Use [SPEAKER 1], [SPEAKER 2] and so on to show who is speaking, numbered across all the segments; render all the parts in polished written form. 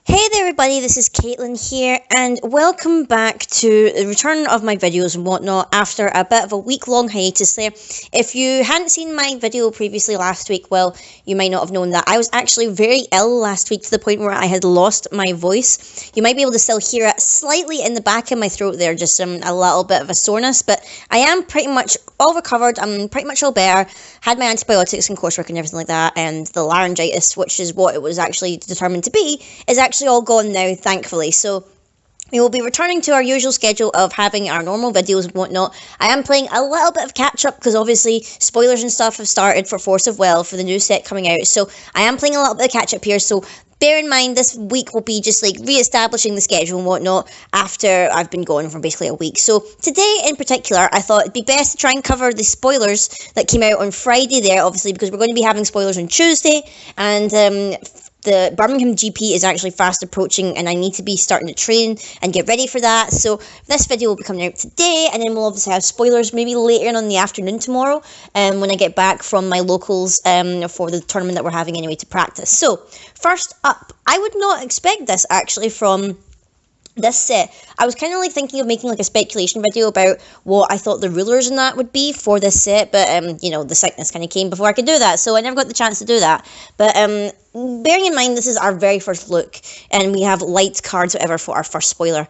[SPEAKER 1] Hey there everybody, this is Caitlin here, and welcome back to the return of my videos and whatnot after a bit of a week-long hiatus there. If you hadn't seen my video previously last week, well, you might not have known that I was actually very ill last week to the point where I had lost my voice. You might be able to still hear it slightly in the back of my throat there, just a little bit of a soreness, but I am pretty much all recovered. I'm pretty much all better. Had my antibiotics and coursework and everything like that, and the laryngitis, which is what it was actually determined to be, is actually all gone now, thankfully. So we will be returning to our usual schedule of having our normal videos and whatnot. I am playing a little bit of catch up because obviously spoilers and stuff have started for Force of Will for the new set coming out. So I am playing a little bit of catch up here. So bear in mind, this week will be just like re-establishing the schedule and whatnot after I've been gone for basically a week. So today in particular, I thought it'd be best to try and cover the spoilers that came out on Friday there, obviously, because we're going to be having spoilers on Tuesday, and the Birmingham GP is actually fast approaching and I need to be starting to train and get ready for that. So this video will be coming out today, and then we'll obviously have spoilers maybe later on in the afternoon tomorrow when I get back from my locals for the tournament that we're having anyway to practice. So first up, I would not expect this actually from this set. I was kind of like thinking of making like a speculation video about what I thought the rulers and that would be for this set, but you know, the sickness kind of came before I could do that, so I never got the chance to do that. But bearing in mind this is our very first look, and we have light cards, whatever, for our first spoiler,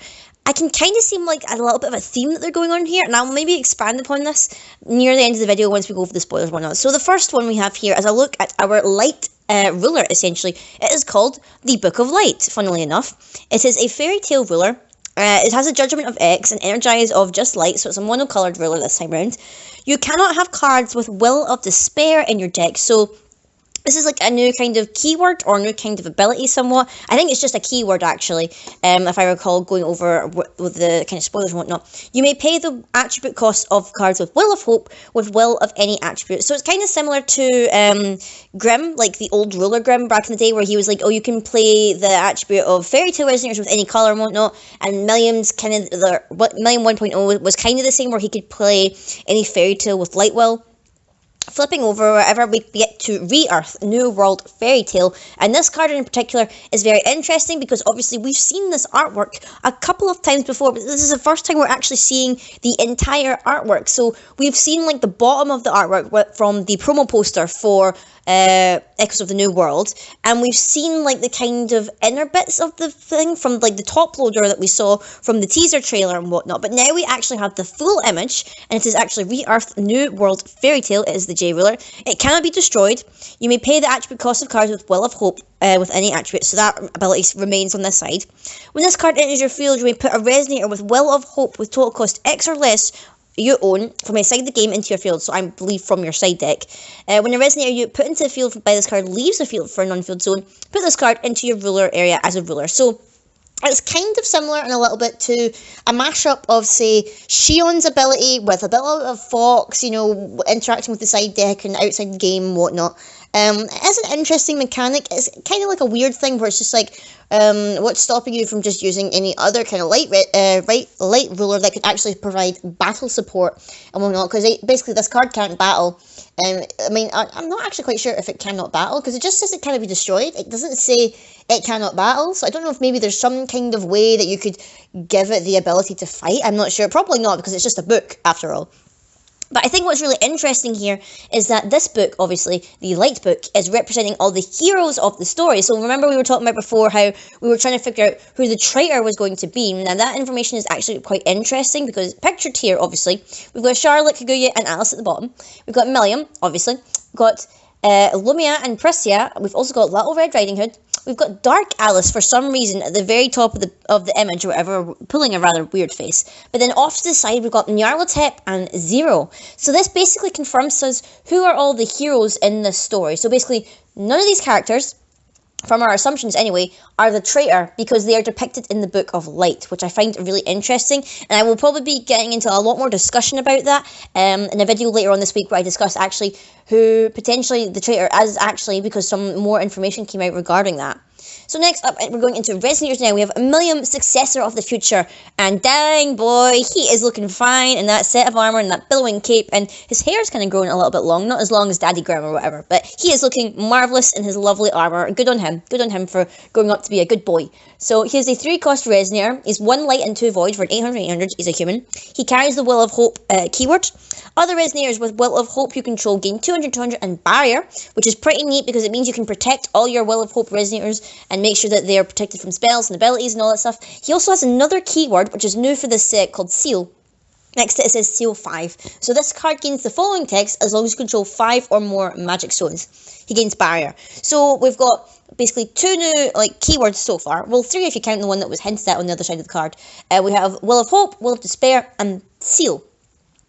[SPEAKER 1] I can kind of seem like a little bit of a theme that they're going on here, and I'll maybe expand upon this near the end of the video once we go over the spoilers and whatnot. So the first one we have here is a look at our light ruler, essentially. It is called the Book of Light, funnily enough. It is a fairy tale ruler. It has a Judgment of X and Energize of just light, so it's a monocoloured ruler this time round. You cannot have cards with Will of Despair in your deck, so this is like a new kind of keyword or new kind of ability somewhat. I think it's just a keyword actually, if I recall going over with the kind of spoilers and whatnot. You may pay the attribute cost of cards with Will of Hope with Will of any attribute. So it's kind of similar to Grimm, like the old ruler Grimm back in the day, where he was like, oh, you can play the attribute of Fairy Tale Resonators with any colour and whatnot. And Million 1.0 was kind of the same, where he could play any Fairy Tale with Light Will. Flipping over wherever we get to Re-Earth, New World Fairy Tale, and this card in particular is very interesting because obviously we've seen this artwork a couple of times before, but this is the first time we're actually seeing the entire artwork. So we've seen like the bottom of the artwork from the promo poster for Echoes of the New World, and we've seen like the kind of inner bits of the thing from like the top loader that we saw from the teaser trailer and whatnot, but now we actually have the full image, and it is actually Re-Earth, New World Fairy Tale. It is the J ruler. It cannot be destroyed. You may pay the attribute cost of cards with Will of Hope with any attribute, so that ability remains on this side. When this card enters your field, you may put a Resonator with Will of Hope with total cost X or less you own from inside the game into your field, so I believe from your side deck. When a Resonator you put into the field by this card leaves the field for a non-field zone, put this card into your ruler area as a ruler. So it's kind of similar in a little bit to a mashup of, say, Shion's ability with a bit of Fox, you know, interacting with the side deck and outside the game and whatnot. It is an interesting mechanic. It's kind of like a weird thing where it's just like, what's stopping you from just using any other kind of light ruler that could actually provide battle support and whatnot? Because basically this card can't battle. I mean, I'm not actually quite sure if it cannot battle, because it just says it cannot be destroyed. It doesn't say it cannot battle, so I don't know if maybe there's some kind of way that you could give it the ability to fight. I'm not sure. Probably not, because it's just a book after all. But I think what's really interesting here is that this book, obviously, the Light Book, is representing all the heroes of the story. So remember we were talking about before how we were trying to figure out who the traitor was going to be. Now that information is actually quite interesting because pictured here, obviously, we've got Charlotte, Kaguya, and Alice at the bottom. We've got Milliam, obviously. We've got Lumia and Priscia. We've also got Little Red Riding Hood. We've got Dark Alice for some reason at the very top of the image or whatever, pulling a rather weird face. But then off to the side we've got Nyarlathotep and Zero. So this basically confirms to us who are all the heroes in this story. So basically none of these characters, from our assumptions anyway, are the traitor because they are depicted in the Book of Light, which I find really interesting, and I will probably be getting into a lot more discussion about that in a video later on this week where I discuss actually who potentially the traitor is actually, because some more information came out regarding that. So next up, we're going into Resonators now. We have Millium, Successor of the Future. And dang boy, he is looking fine in that set of armor and that billowing cape. And his hair's kind of growing a little bit long. Not as long as Daddy Graham or whatever. But he is looking marvellous in his lovely armor. Good on him. Good on him for growing up to be a good boy. So he is a 3-cost Resonator. He's 1 light and 2 void for an 800/800. He's a human. He carries the Will of Hope keyword. Other Resonators with Will of Hope you control gain 200/200 and Barrier, which is pretty neat because it means you can protect all your Will of Hope Resonators and make sure that they are protected from spells and abilities and all that stuff. He also has another keyword, which is new for this set, called Seal. Next to it says Seal 5. So this card gains the following text as long as you control 5 or more magic stones. He gains Barrier. So we've got basically 2 new keywords so far. Well, 3 if you count the one that was hinted at on the other side of the card. We have Will of Hope, Will of Despair, and Seal,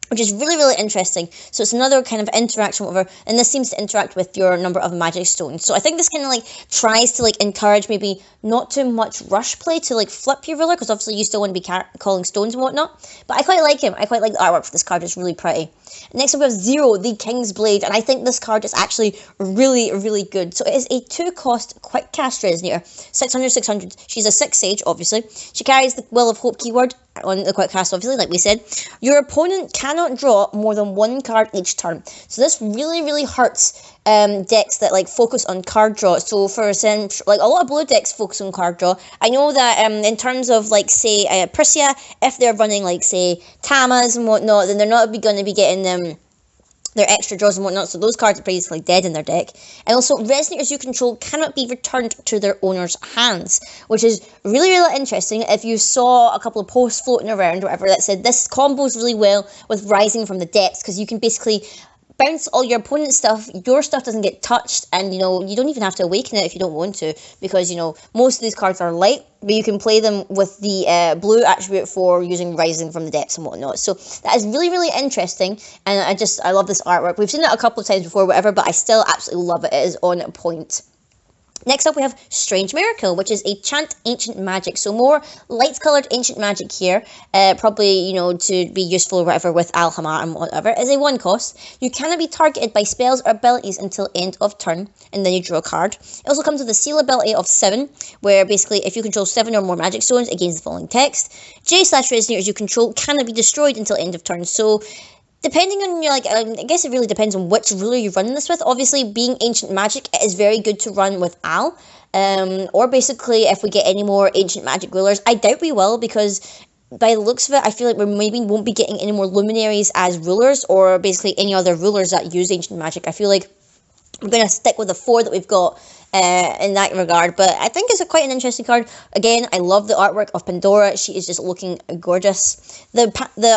[SPEAKER 1] which is really, really interesting. So it's another kind of interaction, whatever, and this seems to interact with your number of magic stones. So I think this kind of tries to encourage maybe not too much rush play to flip your ruler, because obviously you still want to be calling stones and whatnot. But I quite like him. I quite like the artwork for this card. It's really pretty. Next up we have Zero, the King's Blade, and I think this card is actually really, really good. So it is a 2-cost quick cast Resonator, 600/600. She's a 6 Sage, obviously. She carries the Will of Hope keyword on the quick cast, obviously, like we said. Your opponent cannot draw more than 1 card each turn. So this really, really hurts decks that focus on card draw. So for example, a lot of blue decks focus on card draw. I know that in terms of say Prisia, if they're running say Tamas and whatnot, then they're not going to be getting their extra draws and whatnot, so those cards are basically dead in their deck. And also, Resonators you control cannot be returned to their owner's hands, which is really, really interesting. If you saw a couple of posts floating around, or whatever, that said this combos really well with Rising from the Depths, because you can basically bounce all your opponent's stuff, your stuff doesn't get touched, and you don't even have to awaken it if you don't want to, because most of these cards are light, but you can play them with the blue attribute for using Rising from the Depths and whatnot. So that is really, really interesting, and I love this artwork. We've seen it a couple of times before, whatever, but I still absolutely love it. It is on point. Next up we have Strange Miracle, which is a Chant Ancient Magic. So more light-coloured Ancient Magic here, probably, to be useful or whatever with Alhamar and whatever. It is a 1-cost. You cannot be targeted by spells or abilities until end of turn, and then you draw a card. It also comes with a Seal ability of 7, where basically if you control 7 or more magic stones, it gains the following text. J/Resonators you control cannot be destroyed until end of turn. So depending on your, I guess it really depends on which ruler you run this with. Obviously, being Ancient Magic, it is very good to run with Al. Or basically, if we get any more Ancient Magic rulers, I doubt we will, because by the looks of it, I feel like we maybe won't be getting any more Luminaries as rulers, or basically any other rulers that use Ancient Magic. I feel like we're going to stick with the 4 that we've got in that regard, but I think it's quite an interesting card. Again, I love the artwork of Pandora. She is just looking gorgeous. The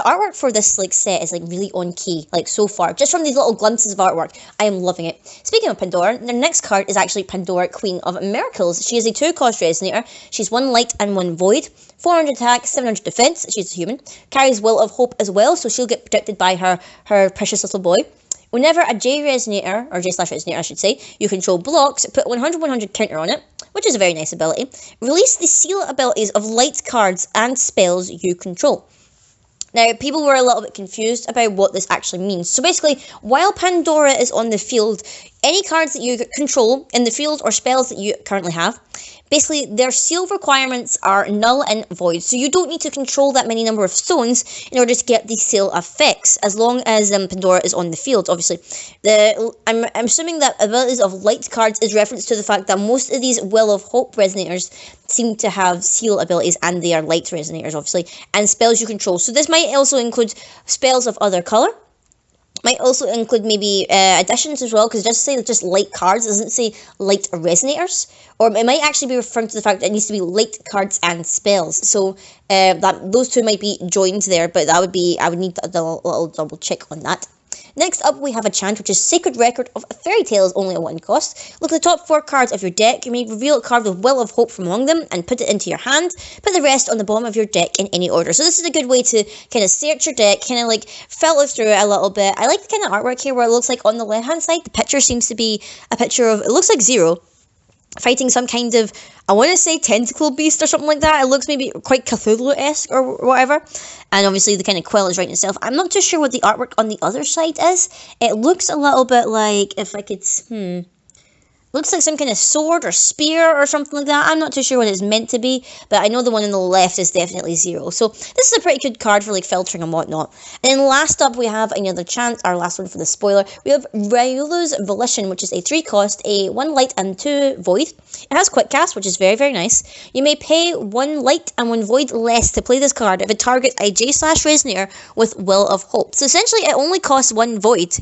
[SPEAKER 1] artwork for this set is really on key, so far. Just from these little glimpses of artwork, I am loving it. Speaking of Pandora, the next card is actually Pandora, Queen of Miracles. She is a 2-cost Resonator. She's 1 light and 1 void, 400 attack, 700 defense. She's a human. Carries Will of Hope as well, so she'll get protected by her precious little boy. Whenever a J/Resonator, or J/Resonator I should say, you control blocks, put 100/100 counter on it, which is a very nice ability. Release the seal abilities of light cards and spells you control. Now, people were a little bit confused about what this actually means. So basically, while Pandora is on the field, any cards that you control in the field or spells that you currently have, basically their seal requirements are null and void. So you don't need to control that many number of stones in order to get the seal effects, as long as Pandora is on the field, obviously. I'm assuming that abilities of light cards is reference to the fact that most of these Will of Hope Resonators seem to have seal abilities, and they are light Resonators, obviously, and spells you control. So this might also include spells of other colour. Might also include maybe additions as well, because it does say just light cards, it doesn't say light Resonators. Or it might actually be referring to the fact that it needs to be light cards and spells. So those two might be joined there, but I would need a little double check on that. Next up, we have a chant, which is Sacred Record of Fairy Tales, only a 1-cost. Look at the top 4 cards of your deck. You may reveal a card with Will of Hope from among them and put it into your hand. Put the rest on the bottom of your deck in any order. So this is a good way to kind of search your deck, kind of filter through it a little bit. I like the kind of artwork here where it looks like on the left-hand side, the picture seems to be a picture of, it looks like Zero fighting some kind of, I want to say tentacle beast or something like that. It looks maybe quite Cthulhu-esque or whatever. And obviously the kind of quill is writing itself. I'm not too sure what the artwork on the other side is. It looks a little bit like, if I could, looks like some kind of sword or spear or something like that. I'm not too sure what it's meant to be, but I know the one on the left is definitely 0. So this is a pretty good card for like filtering and whatnot. And then last up we have another chance, our last one for the spoiler. We have Ryulu's Volition, which is a 3 cost, a 1 light and 2 void. It has quick cast, which is very, very nice. You may pay 1 light and 1 void less to play this card if it targets a J/Resonator with Will of Hope. So essentially it only costs 1 void,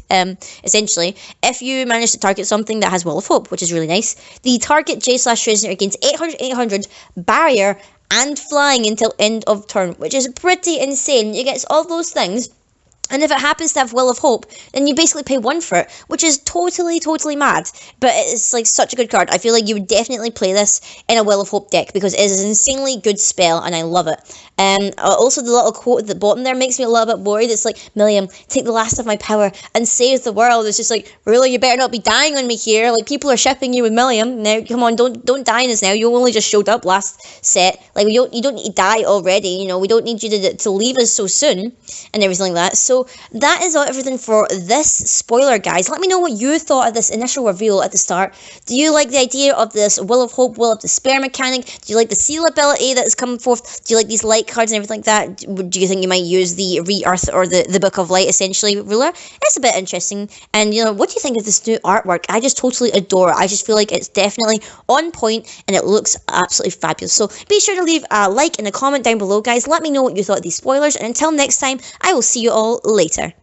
[SPEAKER 1] essentially, if you manage to target something that has Will of Hope, which is really nice. The target J/Resonator gains 800 barrier and flying until end of turn, which is pretty insane. It gets all those things. And if it happens to have Will of Hope, then you basically pay 1 for it, which is totally, totally mad. But it's like such a good card. I feel like you would definitely play this in a Will of Hope deck because it is an insanely good spell and I love it. Also, the little quote at the bottom there makes me a little bit worried. It's like, Milliam, take the last of my power and save the world. It's just like, really, you better not be dying on me here. Like, people are shipping you with Milliam. Now, come on, don't die in this now. You only just showed up last set. Like, you don't need to die already. You know, we don't need you to leave us so soon and everything like that. So that is everything for this spoiler, guys. Let me know what you thought of this initial reveal at the start. Do you like the idea of this Will of Hope, Will of Despair mechanic? Do you like the seal ability that is coming forth? Do you like these light cards and everything like that? Do you think you might use the Re-Earth or the Book of Light, essentially, ruler? It's a bit interesting. And, you know, what do you think of this new artwork? I just totally adore it. I just feel like it's definitely on point and it looks absolutely fabulous. So be sure to leave a like and a comment down below, guys. Let me know what you thought of these spoilers. And until next time, I will see you all later.